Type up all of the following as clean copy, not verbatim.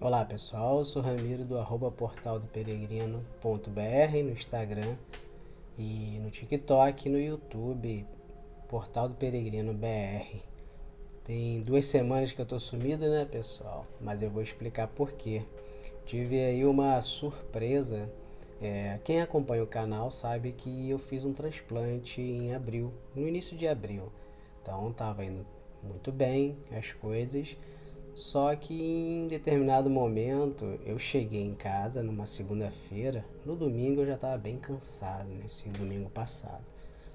Olá pessoal, eu sou Ramiro do @portaldoperegrino.br no Instagram e no TikTok e no YouTube, Portal do Peregrino BR. Tem 2 semanas que eu tô sumido, né pessoal? Mas eu vou explicar por quê. Tive aí uma surpresa. Quem acompanha o canal sabe que eu fiz um transplante em abril, no início de abril. Então tava indo muito bem as coisas. Só que em determinado momento eu cheguei em casa numa segunda-feira. No domingo eu já estava bem cansado, nesse domingo passado.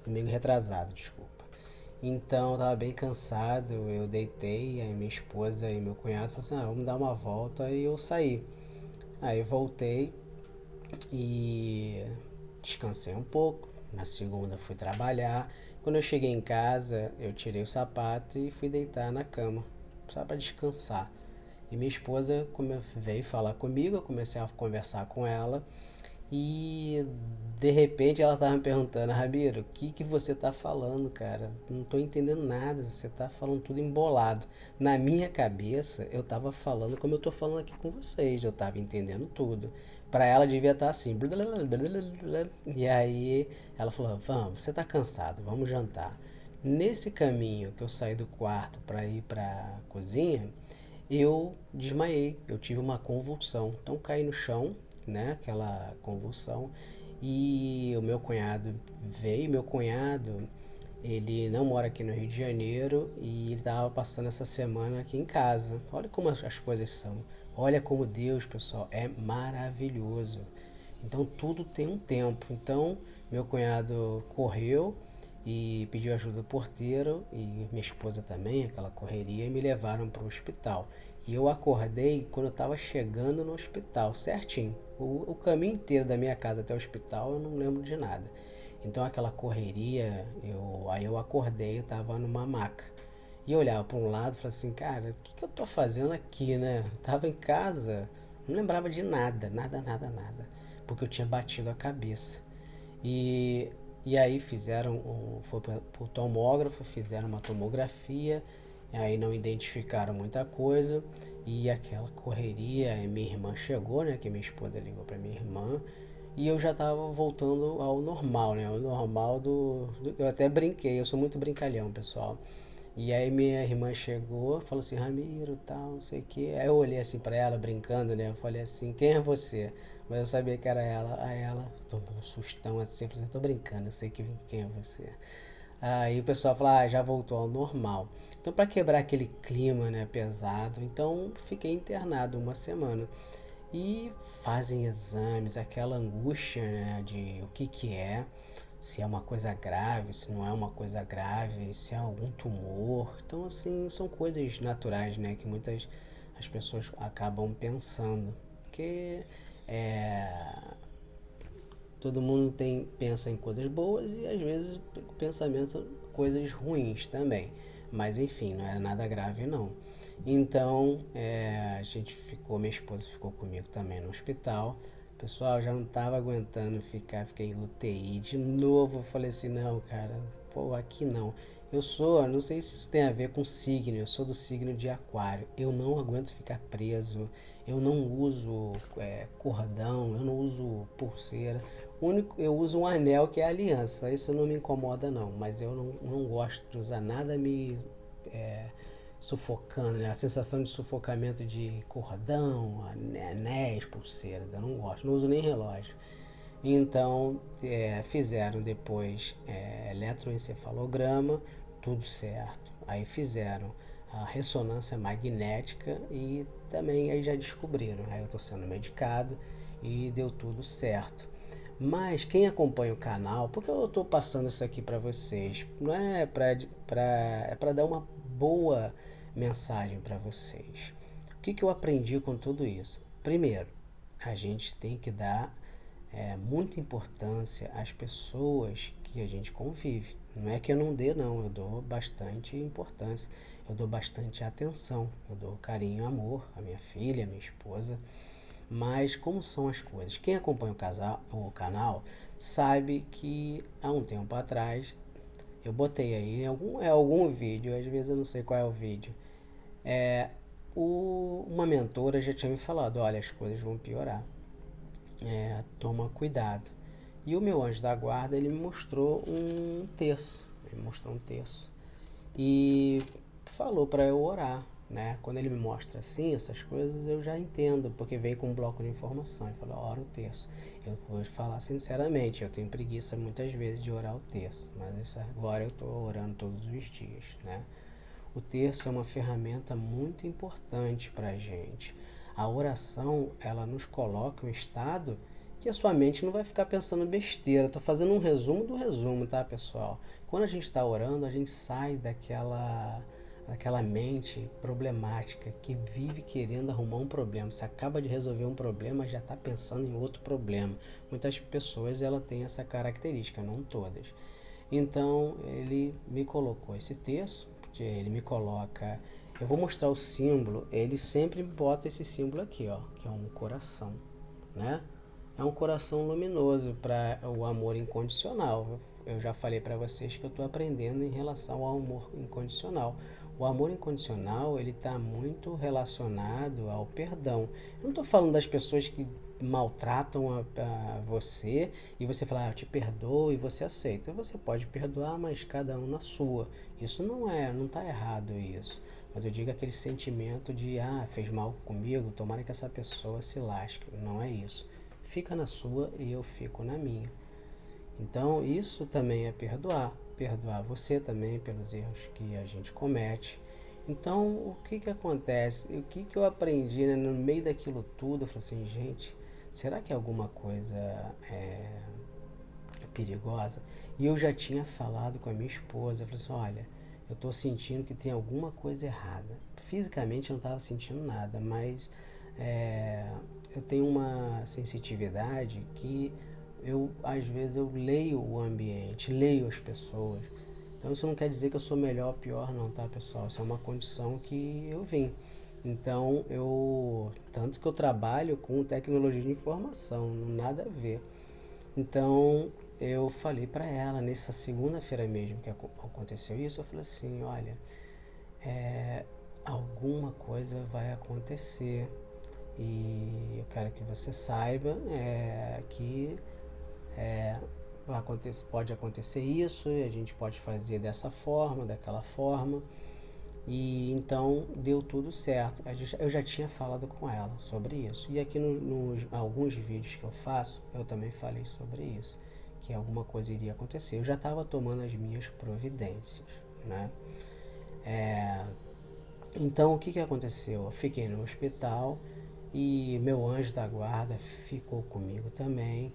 Domingo retrasado, desculpa. Então eu estava bem cansado, eu deitei, aí minha esposa e meu cunhado falaram assim, vamos dar uma volta, e eu saí. Aí voltei e descansei um pouco. Na segunda fui trabalhar. Quando eu cheguei em casa, eu tirei o sapato e fui deitar na cama, só para descansar. E minha esposa veio falar comigo, eu comecei a conversar com ela e de repente ela tava me perguntando, Rabiro, o que você tá falando, cara? Não tô entendendo nada, você tá falando tudo embolado. Na minha cabeça, eu tava falando como eu tô falando aqui com vocês, eu tava entendendo tudo. Pra ela devia estar assim. E aí ela falou, vamos, você tá cansado, vamos jantar. Nesse caminho que eu saí do quarto para ir para cozinha, eu desmaiei, eu tive uma convulsão. Então caí no chão, né, aquela convulsão, e o meu cunhado veio, meu cunhado, ele não mora aqui no Rio de Janeiro e ele estava passando essa semana aqui em casa. Olha como as coisas são. Olha como Deus, pessoal, é maravilhoso. Então tudo tem um tempo. Então meu cunhado correu e pediu ajuda do porteiro e minha esposa também, aquela correria, e me levaram para o hospital. E eu acordei quando eu estava chegando no hospital, certinho. O caminho inteiro da minha casa até o hospital eu não lembro de nada. Então aquela correria, aí eu acordei, eu estava numa maca. E eu olhava para um lado e falava assim, cara, o que eu tô fazendo aqui, né? Eu tava em casa, não lembrava de nada, nada, nada, nada. Porque eu tinha batido a cabeça. E, e aí foi para o tomógrafo, fizeram uma tomografia, aí não identificaram muita coisa, e aquela correria, e minha irmã chegou, né, que minha esposa ligou para minha irmã, e eu já estava voltando ao normal, né, ao normal eu até brinquei, eu sou muito brincalhão, pessoal. E aí minha irmã chegou, falou assim, Ramiro, tal, não sei o que. Aí eu olhei assim pra ela, brincando, né? Eu falei assim, quem é você? Mas eu sabia que era ela. Aí ela tomou um sustão assim, eu falei assim, tô brincando, eu sei quem é você. Aí o pessoal falou, já voltou ao normal. Então pra quebrar aquele clima, né, pesado, então fiquei internado uma semana. E fazem exames, aquela angústia, né, de o que é, se é uma coisa grave, se não é uma coisa grave, se é algum tumor. Então, assim, são coisas naturais, né, que muitas as pessoas acabam pensando, porque é, todo mundo pensa em coisas boas e às vezes pensamentos coisas ruins também. Mas enfim, não era nada grave não. Então a gente ficou, minha esposa ficou comigo também no hospital. Pessoal, já não tava aguentando fiquei em UTI de novo. Eu falei assim, não, cara, pô, aqui não. Não sei se isso tem a ver com signo, eu sou do signo de aquário. Eu não aguento ficar preso, eu não uso cordão, eu não uso pulseira. Eu uso um anel que é a aliança, isso não me incomoda não, mas eu não gosto de usar nada me é, sufocando, né? A sensação de sufocamento de cordão, anéis, pulseiras, eu não gosto, não uso nem relógio. Então fizeram depois eletroencefalograma, tudo certo. Aí fizeram a ressonância magnética e também aí já descobriram. Aí eu estou sendo medicado e deu tudo certo. Mas quem acompanha o canal, porque eu estou passando isso aqui para vocês, não é para dar uma boa mensagem para vocês. O que eu aprendi com tudo isso? Primeiro, a gente tem que dar muita importância às pessoas que a gente convive. Não é que eu não dê, não, eu dou bastante importância, eu dou bastante atenção, eu dou carinho e amor à minha filha, à minha esposa. Mas como são as coisas? Quem acompanha o canal sabe que há um tempo atrás eu botei aí algum vídeo, às vezes eu não sei qual é o vídeo, uma mentora já tinha me falado, olha, as coisas vão piorar, toma cuidado. E o meu anjo da guarda, ele me mostrou um terço, e falou para eu orar, né? Quando ele me mostra assim, essas coisas, eu já entendo, porque vem com um bloco de informação. Ele falou, ora o terço. Eu vou falar sinceramente, eu tenho preguiça muitas vezes de orar o terço, mas isso agora eu estou orando todos os dias, né? O terço é uma ferramenta muito importante para a gente. A oração, ela nos coloca em um estado que a sua mente não vai ficar pensando besteira. Estou fazendo um resumo do resumo, tá, pessoal? Quando a gente está orando, a gente sai daquela mente problemática que vive querendo arrumar um problema. Você acaba de resolver um problema, já está pensando em outro problema. Muitas pessoas ela têm essa característica, não todas. Então ele me colocou esse texto, ele me coloca. Eu vou mostrar o símbolo. Ele sempre bota esse símbolo aqui, ó, que é um coração, né? É um coração luminoso para o amor incondicional. Eu já falei para vocês que eu estou aprendendo em relação ao amor incondicional. O amor incondicional ele está muito relacionado ao perdão. Eu não estou falando das pessoas que maltratam a você e você fala, eu te perdoo e você aceita. Você pode perdoar, mas cada um na sua. Isso não está errado isso. Mas eu digo aquele sentimento de, fez mal comigo, tomara que essa pessoa se lasque. Não é isso. Fica na sua e eu fico na minha. Então isso também é perdoar. Perdoar você também pelos erros que a gente comete. Então o que acontece? O que eu aprendi, né? No meio daquilo tudo? Eu falei assim, gente, será que alguma coisa é perigosa? E eu já tinha falado com a minha esposa. Eu falei assim, olha, eu estou sentindo que tem alguma coisa errada. Fisicamente eu não estava sentindo nada, mas eu tenho uma sensitividade que às vezes eu leio o ambiente, leio as pessoas. Então isso não quer dizer que eu sou melhor ou pior não, tá, pessoal? Isso é uma condição que eu vim. Então tanto que eu trabalho com tecnologia de informação, nada a ver. Então eu falei para ela nessa segunda-feira mesmo que aconteceu isso, eu falei assim, olha, alguma coisa vai acontecer e eu quero que você saiba que pode acontecer isso e a gente pode fazer dessa forma, daquela forma. E então deu tudo certo. Eu já tinha falado com ela sobre isso. E aqui nos alguns vídeos que eu faço, eu também falei sobre isso, que alguma coisa iria acontecer. Eu já estava tomando as minhas providências, né? Então o que aconteceu? Eu fiquei no hospital e meu anjo da guarda ficou comigo também.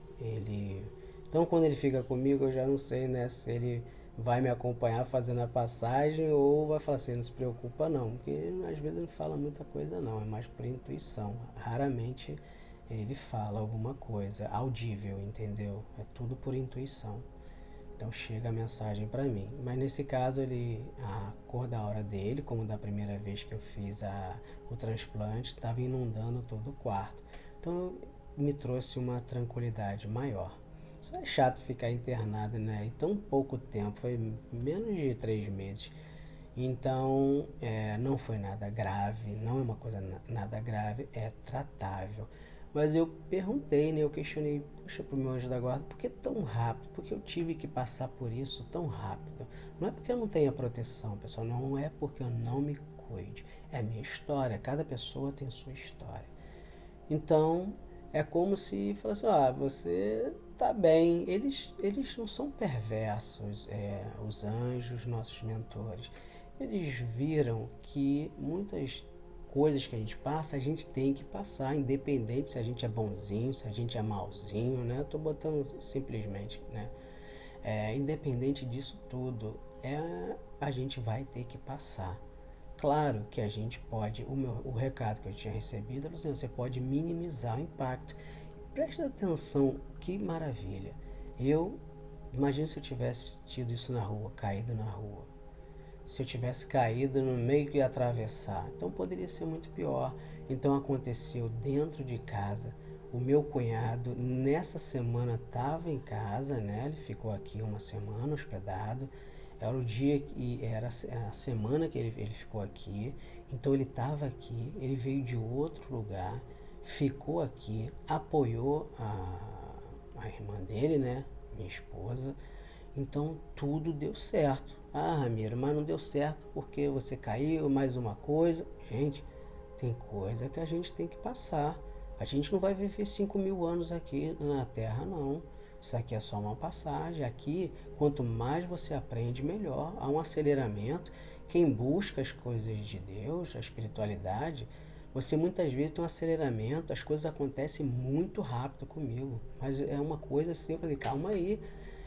Então quando ele fica comigo eu já não sei, né, se ele vai me acompanhar fazendo a passagem ou vai falar assim, não se preocupa não, porque às vezes ele não fala muita coisa não, é mais por intuição. Raramente ele fala alguma coisa audível, entendeu? É tudo por intuição. Então chega a mensagem para mim. Mas nesse caso a cor da hora dele, como da primeira vez que eu fiz o transplante, estava inundando todo o quarto. Então me trouxe uma tranquilidade maior. Só é chato ficar internado, né? E tão pouco tempo, foi menos de 3 meses. Então não foi nada grave, não é uma coisa nada grave, é tratável. Mas eu perguntei, né? Eu questionei, puxa, pro meu anjo da guarda, por que tão rápido? Por que eu tive que passar por isso tão rápido? Não é porque eu não tenha proteção, pessoal, não é porque eu não me cuide. É a minha história, cada pessoa tem sua história. Então, é como se falasse, você tá bem. Eles não são perversos, os anjos, nossos mentores. Eles viram que muitas coisas que a gente passa, a gente tem que passar, independente se a gente é bonzinho, se a gente é malzinho, né? Eu tô botando simplesmente, né? Independente disso tudo, a gente vai ter que passar. Claro que a gente pode, o recado que eu tinha recebido, você pode minimizar o impacto. Presta atenção, que maravilha. Imagina se eu tivesse tido isso na rua, caído na rua. Se eu tivesse caído no meio e atravessar, então poderia ser muito pior. Então aconteceu dentro de casa. O meu cunhado nessa semana estava em casa, né? Ele ficou aqui uma semana hospedado. Era o dia que era a semana que ele ficou aqui. Então ele estava aqui, ele veio de outro lugar, ficou aqui, apoiou a irmã dele, né? Minha esposa. Então tudo deu certo. Ah, Ramiro, mas não deu certo porque você caiu, mais uma coisa. Gente, tem coisa que a gente tem que passar. A gente não vai viver 5.000 anos aqui na Terra, não. Isso aqui é só uma passagem. Aqui, quanto mais você aprende, melhor. Há um aceleramento. Quem busca as coisas de Deus, a espiritualidade, você muitas vezes tem um aceleramento, as coisas acontecem muito rápido comigo. Mas é uma coisa assim, eu falei, calma aí.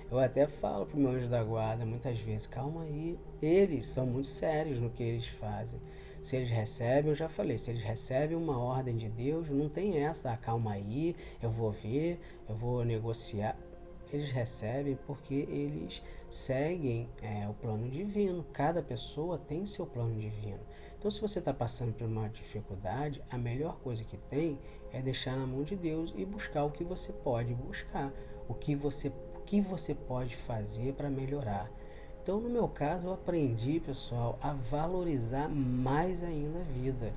Eu até falo pro meu anjo da guarda muitas vezes, calma aí. Eles são muito sérios no que eles fazem. Se eles recebem, eu já falei, se eles recebem uma ordem de Deus, não tem essa, calma aí, eu vou ver, eu vou negociar. Eles recebem porque eles seguem o plano divino. Cada pessoa tem seu plano divino. Então, se você está passando por uma dificuldade, a melhor coisa que tem é deixar na mão de Deus e buscar o que você pode buscar, o que você pode fazer para melhorar. Então, no meu caso, eu aprendi, pessoal, a valorizar mais ainda a vida.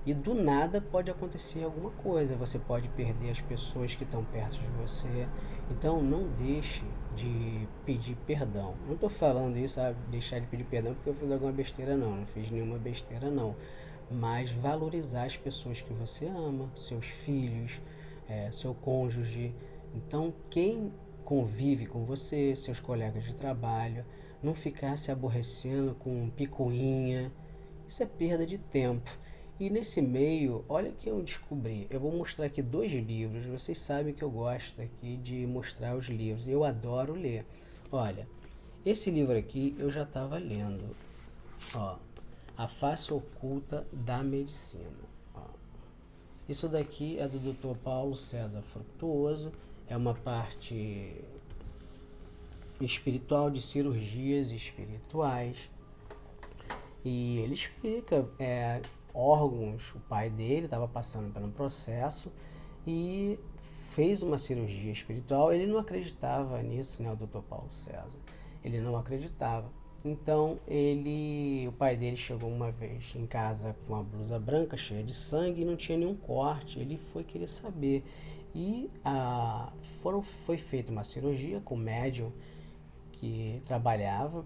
E do nada pode acontecer alguma coisa. Você pode perder as pessoas que estão perto de você. Então, não deixe de pedir perdão. Não estou falando isso, deixar de pedir perdão porque eu fiz alguma besteira, não. Não fiz nenhuma besteira, não. Mas valorizar as pessoas que você ama, seus filhos, seu cônjuge. Então, quem convive com você, seus colegas de trabalho, não ficar se aborrecendo com picuinha. Isso é perda de tempo. E nesse meio, olha o que eu descobri. Eu vou mostrar aqui 2 livros. Vocês sabem que eu gosto aqui de mostrar os livros. Eu adoro ler. Olha, esse livro aqui eu já estava lendo. Ó, A Face Oculta da Medicina. Ó, isso daqui é do Dr. Paulo César Frutuoso. É uma parte espiritual de cirurgias espirituais. E ele explica órgãos. O pai dele estava passando por um processo e fez uma cirurgia espiritual. Ele não acreditava nisso, né, o Dr. Paulo César. Ele não acreditava. Então o pai dele chegou uma vez em casa com uma blusa branca cheia de sangue e não tinha nenhum corte. Ele foi querer saber e foi feita uma cirurgia com o médium que trabalhava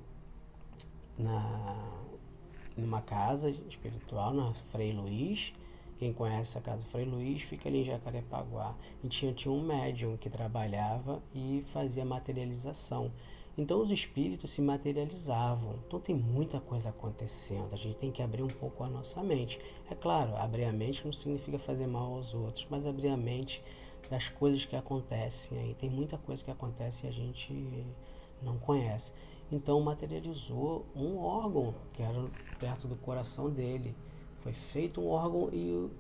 numa casa espiritual, na Frei Luiz. Quem conhece a casa Frei Luiz fica ali em Jacarepaguá. E tinha um médium que trabalhava e fazia materialização. Então os espíritos se materializavam. Então tem muita coisa acontecendo. A gente tem que abrir um pouco a nossa mente. É claro, abrir a mente não significa fazer mal aos outros, mas abrir a mente das coisas que acontecem aí. Tem muita coisa que acontece e a gente não conhece. Então materializou um órgão que era perto do coração dele. Foi feito um órgão e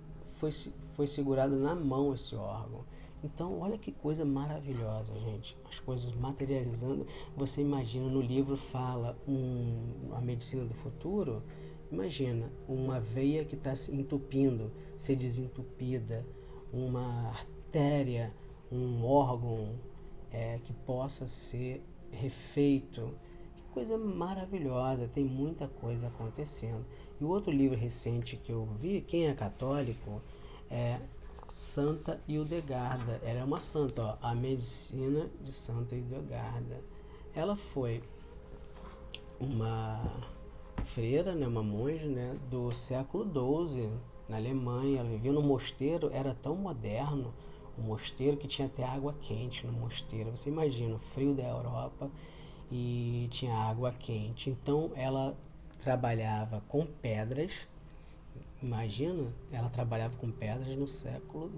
foi segurado na mão esse órgão. Então olha que coisa maravilhosa, gente. As coisas materializando. Você imagina, no livro fala a medicina do futuro. Imagina uma veia que está se entupindo, ser desentupida, uma artéria, um órgão que possa ser refeito. Que coisa maravilhosa, tem muita coisa acontecendo. E o outro livro recente que eu vi, quem é católico, é Santa Hildegarda. Ela é uma santa, ó, A Medicina de Santa Hildegarda. Ela foi uma freira, né, uma monja, né, do século XII, na Alemanha. Ela vivia no mosteiro, era tão moderno, um mosteiro que tinha até água quente no mosteiro. Você imagina, o frio da Europa e tinha água quente. Então ela trabalhava com pedras. Imagina, ela trabalhava com pedras no século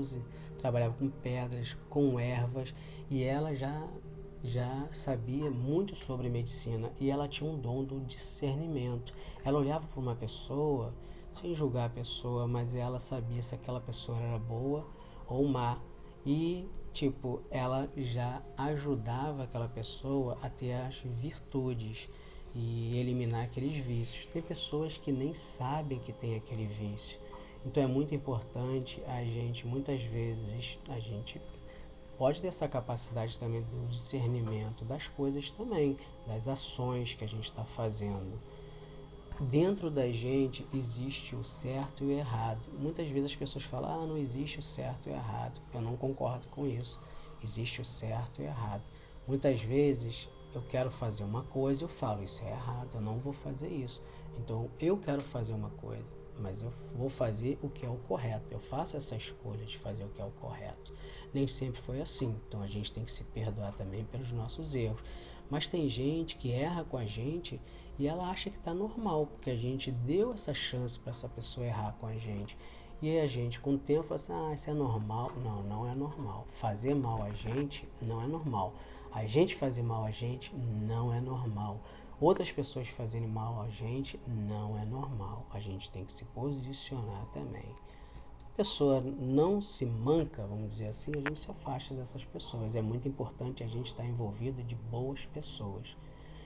XII. Trabalhava com pedras, com ervas, e ela já sabia muito sobre medicina e ela tinha um dom do discernimento. Ela olhava para uma pessoa, sem julgar a pessoa, mas ela sabia se aquela pessoa era boa ou má. E, tipo, ela já ajudava aquela pessoa a ter as virtudes e eliminar aqueles vícios. Tem pessoas que nem sabem que tem aquele vício. Então é muito importante muitas vezes, a gente pode ter essa capacidade também do discernimento das coisas também, das ações que a gente está fazendo. Dentro da gente existe o certo e o errado. Muitas vezes as pessoas falam, não existe o certo e o errado. Eu não concordo com isso. Existe o certo e o errado. Muitas vezes eu quero fazer uma coisa, eu falo, isso é errado, eu não vou fazer isso. Então eu quero fazer uma coisa, mas eu vou fazer o que é o correto. Eu faço essa escolha de fazer o que é o correto. Nem sempre foi assim, então a gente tem que se perdoar também pelos nossos erros. Mas tem gente que erra com a gente e ela acha que está normal, porque a gente deu essa chance para essa pessoa errar com a gente. E aí a gente, com o tempo, fala assim, isso é normal. Não, não é normal. Fazer mal a gente não é normal. A gente fazer mal a gente não é normal. Outras pessoas fazerem mal a gente não é normal. A gente tem que se posicionar também. Se a pessoa não se manca, vamos dizer assim, a gente se afasta dessas pessoas. É muito importante a gente estar envolvido de boas pessoas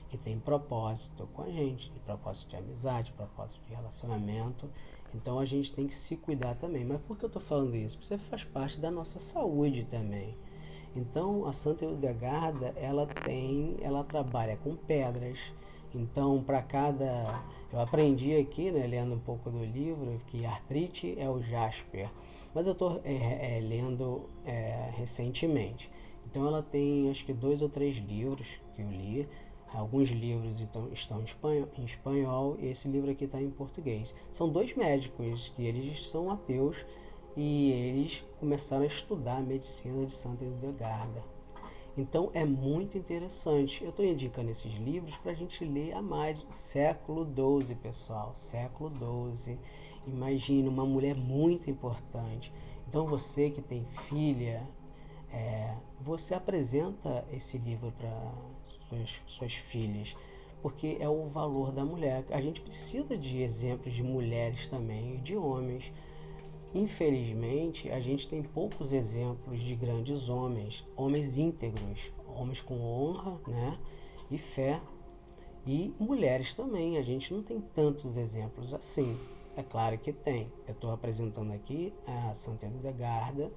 que têm propósito com a gente, de propósito de amizade, propósito de relacionamento. Então a gente tem que se cuidar também. Mas por que eu estou falando isso? Porque você faz parte da nossa saúde também. Então a Santa Hildegarda, ela trabalha com pedras. Então para cada, eu aprendi aqui, né, lendo um pouco do livro, que artrite é o jasper, mas eu estou lendo recentemente. Então ela tem acho que 2 ou 3 livros que eu li. Alguns livros então, estão em espanhol e esse livro aqui está em português. São 2 médicos que eles são ateus e eles começaram a estudar a medicina de Santa Hildegarda. Então é muito interessante. Eu estou indicando esses livros para a gente ler a mais. Século XII, pessoal. Século XII. Imagina, uma mulher muito importante. Então você que tem filha, você apresenta esse livro para suas filhas, porque é o valor da mulher. A gente precisa de exemplos de mulheres também e de homens. Infelizmente, a gente tem poucos exemplos de grandes homens, homens íntegros, homens com honra, né, e fé, e mulheres também. A gente não tem tantos exemplos assim. É claro que tem. Eu estou apresentando aqui a Santa Hildegarda,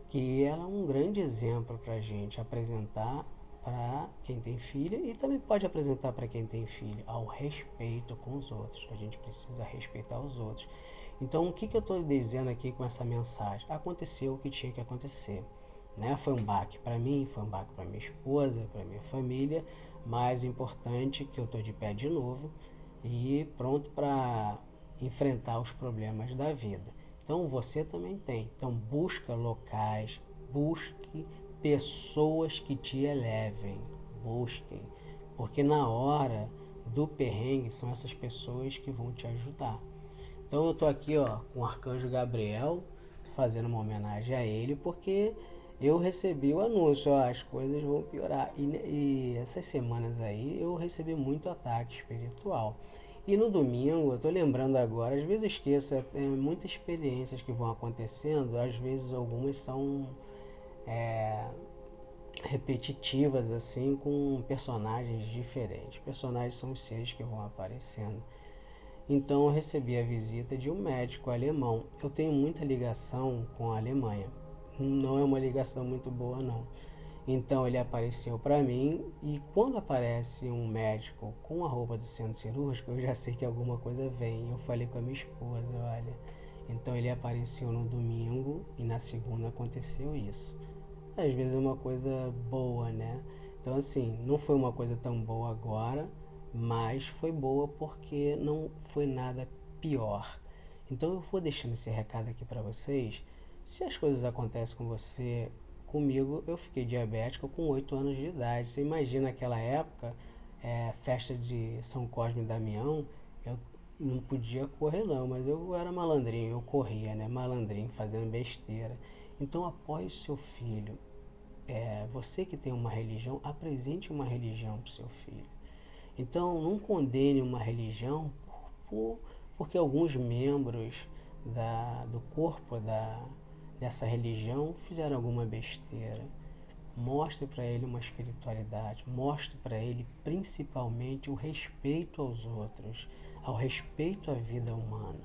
que ela é um grande exemplo para a gente apresentar para quem tem filha e também pode apresentar para quem tem filho, ao respeito com os outros. A gente precisa respeitar os outros. Então, o que eu estou dizendo aqui com essa mensagem? Aconteceu o que tinha que acontecer. Né? Foi um baque para mim, foi um baque para minha esposa, para minha família, mas o importante é que eu estou de pé de novo e pronto para enfrentar os problemas da vida. Então você também tem. Então busca locais, busque pessoas que te elevem, busquem, porque na hora do perrengue são essas pessoas que vão te ajudar. Então eu tô aqui, com o Arcanjo Gabriel, fazendo uma homenagem a ele, porque eu recebi o anúncio, as coisas vão piorar. E essas semanas aí eu recebi muito ataque espiritual. E no domingo, eu tô lembrando agora, às vezes eu esqueço, muitas experiências que vão acontecendo, às vezes algumas são repetitivas, assim, com personagens diferentes. Personagens são os seres que vão aparecendo. Então eu recebi a visita de um médico alemão. Eu tenho muita ligação com a Alemanha. Não é uma ligação muito boa, não. Então ele apareceu para mim e quando aparece um médico com a roupa do centro cirúrgico, eu já sei que alguma coisa vem. Eu falei com a minha esposa, olha. Então ele apareceu no domingo e na segunda aconteceu isso. Às vezes é uma coisa boa, né? Então assim, não foi uma coisa tão boa agora, mas foi boa porque não foi nada pior. Então eu vou deixando esse recado aqui para vocês. Se as coisas acontecem com você, comigo eu fiquei diabético com 8 anos de idade. Você imagina aquela época, festa de São Cosme e Damião, eu não podia correr não, mas eu era malandrinho, eu corria, né? Malandrinho, fazendo besteira. Então apoie o seu filho. Você que tem uma religião, apresente uma religião para o seu filho. Então, não condene uma religião porque alguns membros do corpo dessa religião fizeram alguma besteira. Mostre para ele uma espiritualidade, mostre para ele principalmente o respeito aos outros, ao respeito à vida humana.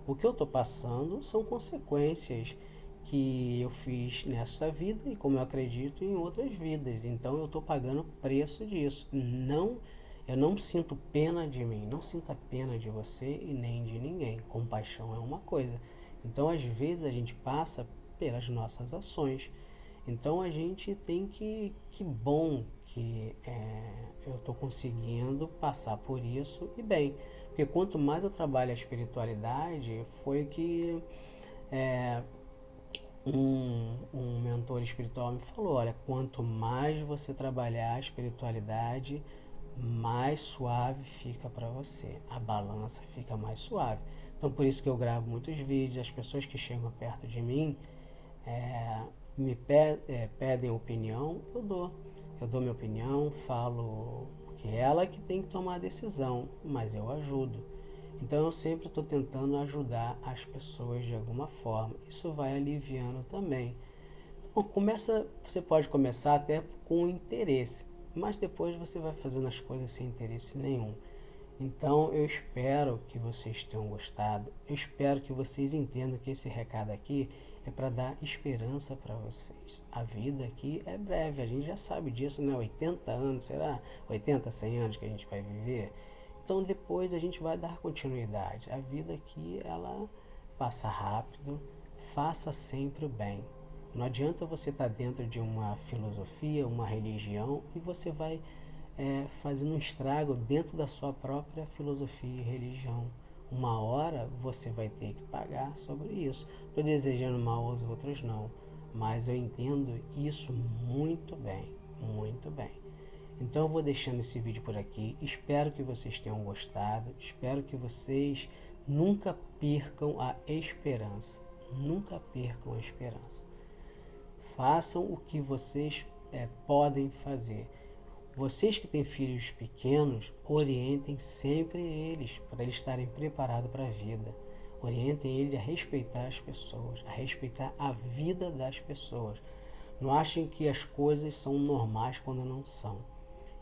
O que eu estou passando são consequências que eu fiz nessa vida e como eu acredito em outras vidas. Então eu estou pagando o preço disso. Não, Eu não sinto pena de mim, não sinta pena de você e nem de ninguém. Compaixão é uma coisa. Então, às vezes, a gente passa pelas nossas ações. Então, a gente tem que bom que eu estou conseguindo passar por isso e bem. Porque quanto mais eu trabalho a espiritualidade, foi que é, um mentor espiritual me falou, olha, quanto mais você trabalhar a espiritualidade, mais suave fica para você. A balança fica mais suave. Então por isso que eu gravo muitos vídeos, as pessoas que chegam perto de mim é, pedem opinião, eu dou. Eu dou minha opinião, falo que ela que tem que tomar a decisão, mas eu ajudo. Então eu sempre estou tentando ajudar as pessoas de alguma forma. Isso vai aliviando também. Então você pode começar até com interesse, mas depois você vai fazendo as coisas sem interesse nenhum. Então eu espero que vocês tenham gostado. Eu espero que vocês entendam que esse recado aqui é para dar esperança para vocês. A vida aqui é breve, a gente já sabe disso, né? 80 anos, será? 80, 100 anos que a gente vai viver. Então depois a gente vai dar continuidade. A vida aqui, ela passa rápido, faça sempre o bem. Não adianta você estar dentro de uma filosofia, uma religião e você vai fazendo um estrago dentro da sua própria filosofia e religião. Uma hora você vai ter que pagar sobre isso. Estou desejando mal aos outros, não, mas eu entendo isso muito bem, muito bem. Então eu vou deixando esse vídeo por aqui. Espero que vocês tenham gostado. Espero que vocês nunca percam a esperança. Nunca percam a esperança. Façam o que vocês podem fazer. Vocês que têm filhos pequenos, orientem sempre eles, para eles estarem preparados para a vida. Orientem eles a respeitar as pessoas, a respeitar a vida das pessoas. Não achem que as coisas são normais quando não são.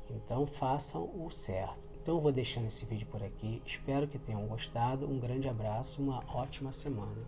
Então façam o certo. Então eu vou deixando esse vídeo por aqui. Espero que tenham gostado. Um grande abraço, uma ótima semana.